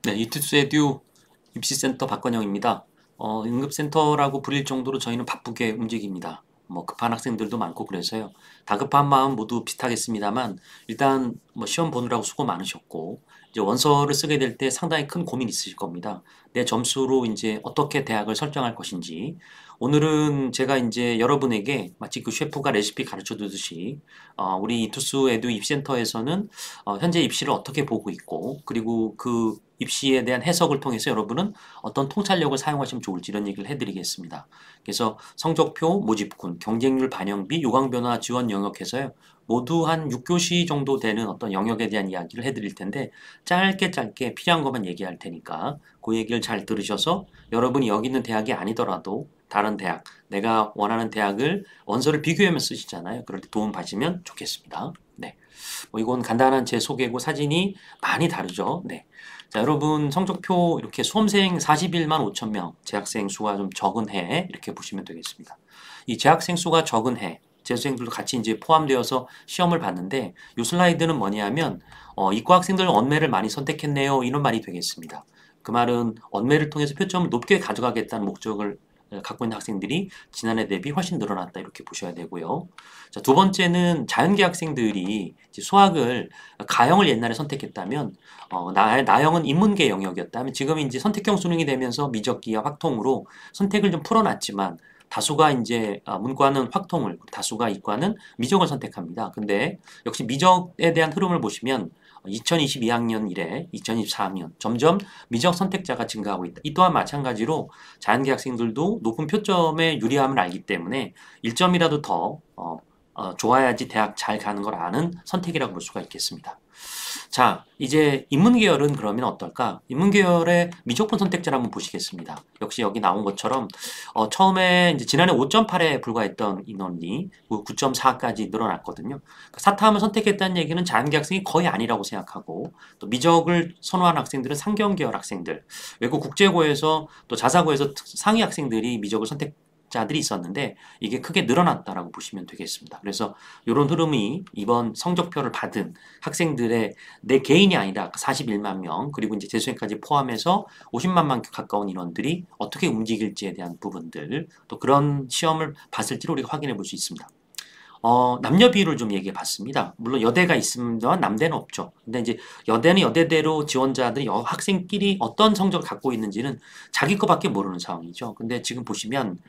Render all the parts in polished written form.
네, 이투스 에듀 입시센터 박건영입니다. 응급센터라고 불릴 정도로 저희는 바쁘게 움직입니다. 뭐 급한 학생들도 많고 그래서요. 다급한 마음 모두 비슷하겠습니다만 일단 뭐 시험 보느라고 수고 많으셨고 이제 원서를 쓰게 될 때 상당히 큰 고민 있으실 겁니다. 내 점수로 이제 어떻게 대학을 설정할 것인지 오늘은 제가 이제 여러분에게 마치 그 셰프가 레시피 가르쳐 주듯이 우리 이투스 에듀 입시센터에서는 현재 입시를 어떻게 보고 있고 그리고 그 입시에 대한 해석을 통해서 여러분은 어떤 통찰력을 사용하시면 좋을지 이런 얘기를 해드리겠습니다. 그래서 성적표, 모집군, 경쟁률 반영비, 요강변화 지원 영역에서요. 모두 한 6교시 정도 되는 어떤 영역에 대한 이야기를 해드릴 텐데 짧게 필요한 것만 얘기할 테니까 그 얘기를 잘 들으셔서 여러분이 여기 있는 대학이 아니더라도 다른 대학, 내가 원하는 대학을 원서를 비교하면 쓰시잖아요. 그럴 때 도움 받으시면 좋겠습니다. 네. 뭐 이건 간단한 제 소개고 사진이 많이 다르죠. 네. 자, 여러분 성적표 이렇게 수험생 41만 5천 명, 재학생 수가 좀 적은 해 이렇게 보시면 되겠습니다. 이 재학생 수가 적은 해, 재수생들도 같이 이제 포함되어서 시험을 봤는데 이 슬라이드는 뭐냐면 이과 학생들 언매를 많이 선택했네요 이런 말이 되겠습니다. 그 말은 언매를 통해서 표점을 높게 가져가겠다는 목적을 갖고 있는 학생들이 지난해 대비 훨씬 늘어났다 이렇게 보셔야 되고요. 자, 두 번째는 자연계 학생들이 이제 수학을 가형을 옛날에 선택했다면 나형은 인문계 영역이었다면 지금 이제 선택형 수능이 되면서 미적기와 확통으로 선택을 좀 풀어놨지만 다수가 이제 문과는 확통을, 다수가 이과는 미적을 선택합니다. 근데 역시 미적에 대한 흐름을 보시면 2022학년 이래 2024학년 점점 미적 선택자가 증가하고 있다. 이 또한 마찬가지로 자연계 학생들도 높은 표점에 유리함을 알기 때문에 1점이라도 더 좋아야지 대학 잘 가는 걸 아는 선택이라고 볼 수가 있겠습니다. 자, 이제 인문계열은 그러면 어떨까? 인문계열의 미적분 선택자를 한번 보시겠습니다. 역시 여기 나온 것처럼 처음에 이제 지난해 5.8에 불과했던 인원이 9.4까지 늘어났거든요. 사탐을 선택했다는 얘기는 자연계 학생이 거의 아니라고 생각하고 또 미적을 선호한 학생들은 상경계열 학생들, 외국 국제고에서 또 자사고에서 상위 학생들이 미적을 선택자들이 있었는데 이게 크게 늘어났다라고 보시면 되겠습니다. 그래서 이런 흐름이 이번 성적표를 받은 학생들의 내 개인이 아니라 41만 명 그리고 이제 재수생까지 포함해서 50만 명 가까운 인원들이 어떻게 움직일지에 대한 부분들 또 그런 시험을 봤을지를 우리가 확인해 볼 수 있습니다. 남녀 비율을 좀 얘기해 봤습니다. 물론 여대가 있으면 남대는 없죠. 근데 이제 여대는 여대대로 지원자들이 학생끼리 어떤 성적을 갖고 있는지는 자기 거밖에 모르는 상황이죠. 근데 지금 보시면,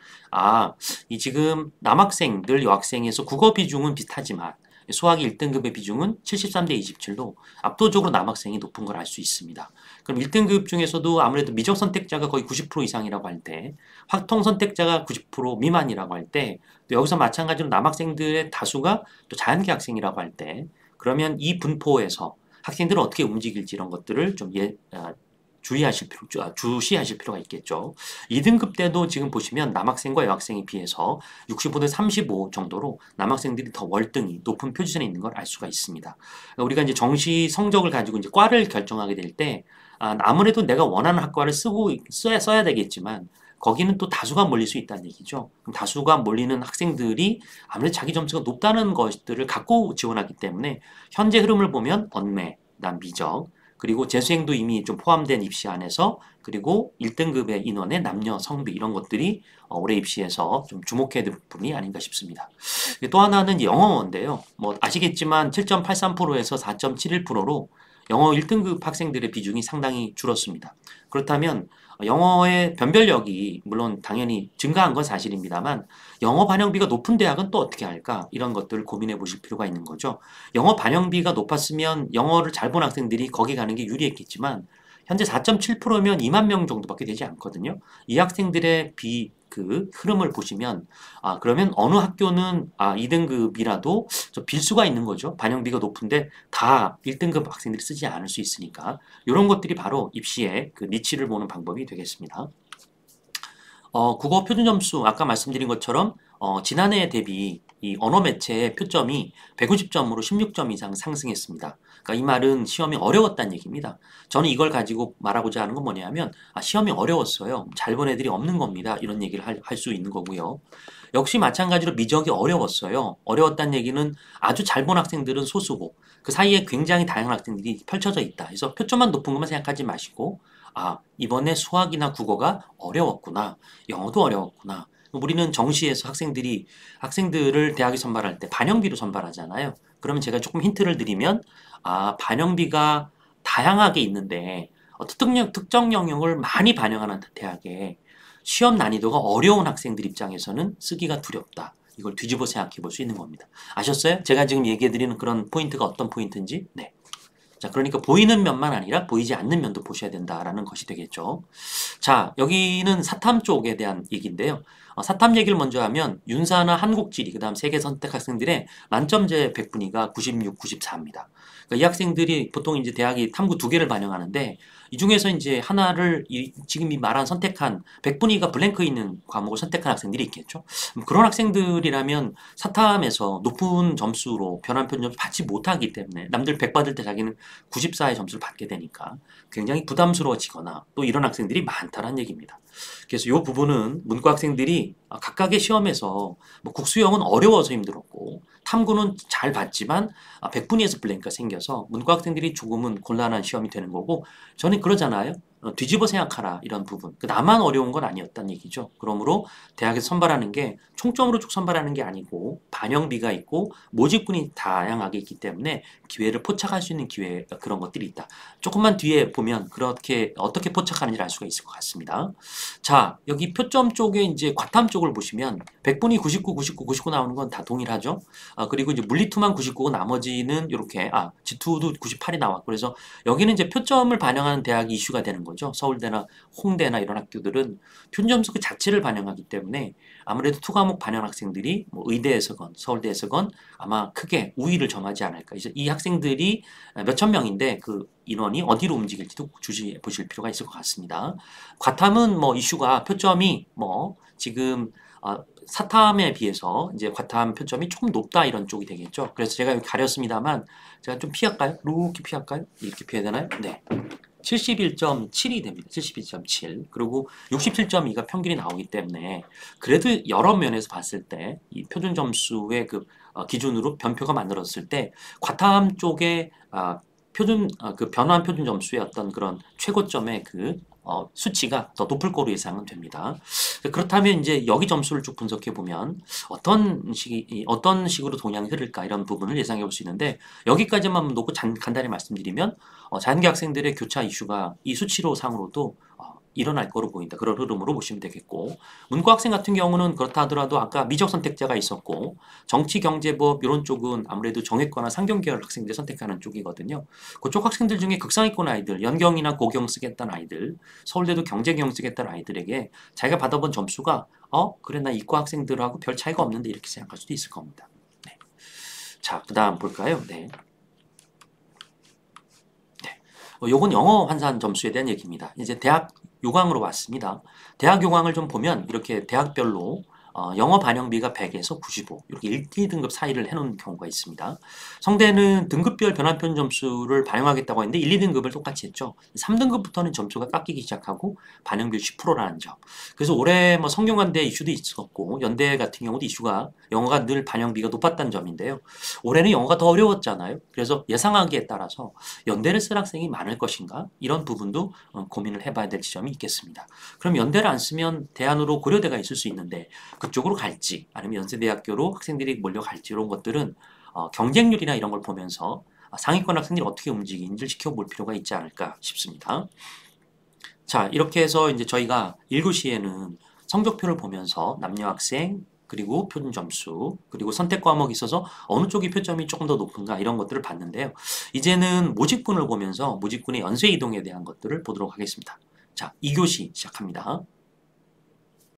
이 지금 남학생들, 여학생에서 국어 비중은 비슷하지만 수학이 1등급의 비중은 73대 27로 압도적으로 남학생이 높은 걸 알 수 있습니다. 그럼 1등급 중에서도 아무래도 미적 선택자가 거의 90% 이상이라고 할 때, 확통 선택자가 90% 미만이라고 할 때, 또 여기서 마찬가지로 남학생들의 다수가 또 자연계 학생이라고 할 때, 그러면 이 분포에서 학생들은 어떻게 움직일지 이런 것들을 좀 주시하실 필요가 있겠죠. 2등급 때도 지금 보시면 남학생과 여학생에 비해서 65대 35 정도로 남학생들이 더 월등히 높은 표지선에 있는 걸 알 수가 있습니다. 그러니까 우리가 이제 정시 성적을 가지고 이제 과를 결정하게 될 때, 아무래도 내가 원하는 학과를 써야 되겠지만, 거기는 또 다수가 몰릴 수 있다는 얘기죠. 그럼 다수가 몰리는 학생들이 아무래도 자기 점수가 높다는 것들을 갖고 지원하기 때문에 현재 흐름을 보면 언매, 그다음 미적, 그리고 재수생도 이미 좀 포함된 입시 안에서 그리고 1등급의 인원의 남녀 성비 이런 것들이 올해 입시에서 좀 주목해야 될 부분이 아닌가 싶습니다. 또 하나는 영어인데요. 뭐 아시겠지만 7.83%에서 4.71%로 영어 1등급 학생들의 비중이 상당히 줄었습니다. 그렇다면 영어의 변별력이 물론 당연히 증가한 건 사실입니다만 영어 반영비가 높은 대학은 또 어떻게 할까? 이런 것들을 고민해 보실 필요가 있는 거죠. 영어 반영비가 높았으면 영어를 잘 본 학생들이 거기 가는 게 유리했겠지만 현재 4.7%면 2만 명 정도밖에 되지 않거든요. 이 학생들의 그 흐름을 보시면 그러면 어느 학교는 2등급이라도 빌 수가 있는 거죠. 반영비가 높은데 다 1등급 학생들이 쓰지 않을 수 있으니까 이런 것들이 바로 입시의 그 니치를 보는 방법이 되겠습니다. 국어 표준 점수 아까 말씀드린 것처럼 지난해 대비 이 언어 매체의 표점이 150점으로 16점 이상 상승했습니다. 그러니까 이 말은 시험이 어려웠다는 얘기입니다. 저는 이걸 가지고 말하고자 하는 건 뭐냐면 시험이 어려웠어요. 잘 본 애들이 없는 겁니다. 이런 얘기를 할 수 있는 거고요. 역시 마찬가지로 미적이 어려웠어요. 어려웠다는 얘기는 아주 잘 본 학생들은 소수고 그 사이에 굉장히 다양한 학생들이 펼쳐져 있다. 그래서 표점만 높은 것만 생각하지 마시고 이번에 수학이나 국어가 어려웠구나. 영어도 어려웠구나. 우리는 정시에서 학생들을 대학에 선발할 때 반영비로 선발하잖아요. 그러면 제가 조금 힌트를 드리면 반영비가 다양하게 있는데 특정 영역을 많이 반영하는 대학에 시험 난이도가 어려운 학생들 입장에서는 쓰기가 두렵다. 이걸 뒤집어 생각해 볼 수 있는 겁니다. 아셨어요? 제가 지금 얘기해 드리는 그런 포인트가 어떤 포인트인지? 네. 자, 그러니까 보이는 면만 아니라 보이지 않는 면도 보셔야 된다라는 것이 되겠죠. 자, 여기는 사탐 쪽에 대한 얘기인데요. 사탐 얘기를 먼저 하면 윤사나 한국지리, 그 다음 세계 선택 학생들의 만점제 100분위가 96, 94입니다. 그러니까 이 학생들이 보통 이제 대학이 탐구 2개를 반영하는데 이 중에서 이제 하나를 지금 이 말한 선택한 100분위가 블랭크 있는 과목을 선택한 학생들이 있겠죠. 그런 학생들이라면 사탐에서 높은 점수로 변환편 점수 받지 못하기 때문에 남들 100 받을 때 자기는 94의 점수를 받게 되니까 굉장히 부담스러워지거나 또 이런 학생들이 많다는 얘기입니다. 그래서 이 부분은 문과 학생들이 각각의 시험에서 국수형은 어려워서 힘들었고 탐구는 잘 봤지만 100분위에서 블랭크가 생겨서 문과 학생들이 조금은 곤란한 시험이 되는 거고 저는 그러잖아요. 뒤집어 생각하라 이런 부분. 나만 어려운 건 아니었다는 얘기죠. 그러므로 대학에서 선발하는 게 총점으로 쭉 선발하는 게 아니고 반영비가 있고 모집군이 다양하게 있기 때문에 기회를 포착할 수 있는 기회 그런 것들이 있다. 조금만 뒤에 보면 그렇게 어떻게 포착하는지 알 수가 있을 것 같습니다. 자, 여기 표점 쪽에 이제 과탐 쪽을 보시면 100분이 99, 99, 99 나오는 건 다 동일하죠. 그리고 이제 물리투만 99고 나머지는 이렇게 지투도 98이 나왔고 그래서 여기는 이제 표점을 반영하는 대학이 이슈가 되는 거죠. 서울대나 홍대나 이런 학교들은 표점수 그 자체를 반영하기 때문에 아무래도 투과목 반영 학생들이 의대에서건 서울대에서건 아마 크게 우위를 점하지 않을까. 이제 이 학생들이 몇천 명인데 그 인원이 어디로 움직일지도 주시해 보실 필요가 있을 것 같습니다. 과탐은 이슈가 표점이 지금 사탐에 비해서 이제 과탐 표점이 조금 높다 이런 쪽이 되겠죠. 그래서 제가 여기 가렸습니다만 제가 좀 피할까요? 이렇게 피할까요? 이렇게 피해야 되나요? 네. 71.7이 됩니다. 71.7. 그리고 67.2가 평균이 나오기 때문에 그래도 여러 면에서 봤을 때 이 표준 점수의 그 기준으로 변표가 만들었을 때 과탐 쪽에 그 변환 표준 점수의 어떤 그런 최고점의 그 수치가 더 높을 거로 예상은 됩니다. 그렇다면 이제 여기 점수를 쭉 분석해 보면 어떤 식으로 동향이 흐를까 이런 부분을 예상해 볼 수 있는데 여기까지만 놓고 간단히 말씀드리면 자연계 학생들의 교차 이슈가 이 수치로 상으로도 일어날 거로 보인다. 그런 흐름으로 보시면 되겠고 문과 학생 같은 경우는 그렇다 하더라도 아까 미적 선택자가 있었고 정치, 경제법 이런 쪽은 아무래도 정외과나 상경계열 학생들이 선택하는 쪽이거든요. 그쪽 학생들 중에 극상위권 아이들, 연경이나 고경 쓰겠다는 아이들, 서울대도 경제경 쓰겠다는 아이들에게 자기가 받아본 점수가 그래 나 이과 학생들하고 별 차이가 없는데 이렇게 생각할 수도 있을 겁니다. 네. 자, 그 다음 볼까요? 네. 요건 영어 환산 점수에 대한 얘기입니다. 이제 대학 요강으로 왔습니다. 대학 요강을 좀 보면 이렇게 대학별로 영어 반영비가 100에서 95 이렇게 1, 2등급 사이를 해놓은 경우가 있습니다. 성대는 등급별 변환편 점수를 반영하겠다고 했는데 1, 2등급을 똑같이 했죠. 3등급부터는 점수가 깎이기 시작하고 반영비 10%라는 점. 그래서 올해 성균관대 이슈도 있었고 연대 같은 경우도 이슈가 영어가 늘 반영비가 높았다는 점인데요. 올해는 영어가 더 어려웠잖아요. 그래서 예상하기에 따라서 연대를 쓸 학생이 많을 것인가 이런 부분도 고민을 해봐야 될 지점이 있겠습니다. 그럼 연대를 안 쓰면 대안으로 고려대가 있을 수 있는데 그쪽으로 갈지 아니면 연세대학교로 학생들이 몰려갈지 이런 것들은 경쟁률이나 이런 걸 보면서 상위권 학생들이 어떻게 움직이는지를 지켜볼 필요가 있지 않을까 싶습니다. 자, 이렇게 해서 이제 저희가 1교시에는 성적표를 보면서 남녀 학생 그리고 표준 점수 그리고 선택 과목이 있어서 어느 쪽이 표점이 조금 더 높은가 이런 것들을 봤는데요. 이제는 모집군을 보면서 모집군의 연쇄 이동에 대한 것들을 보도록 하겠습니다. 자, 2교시 시작합니다.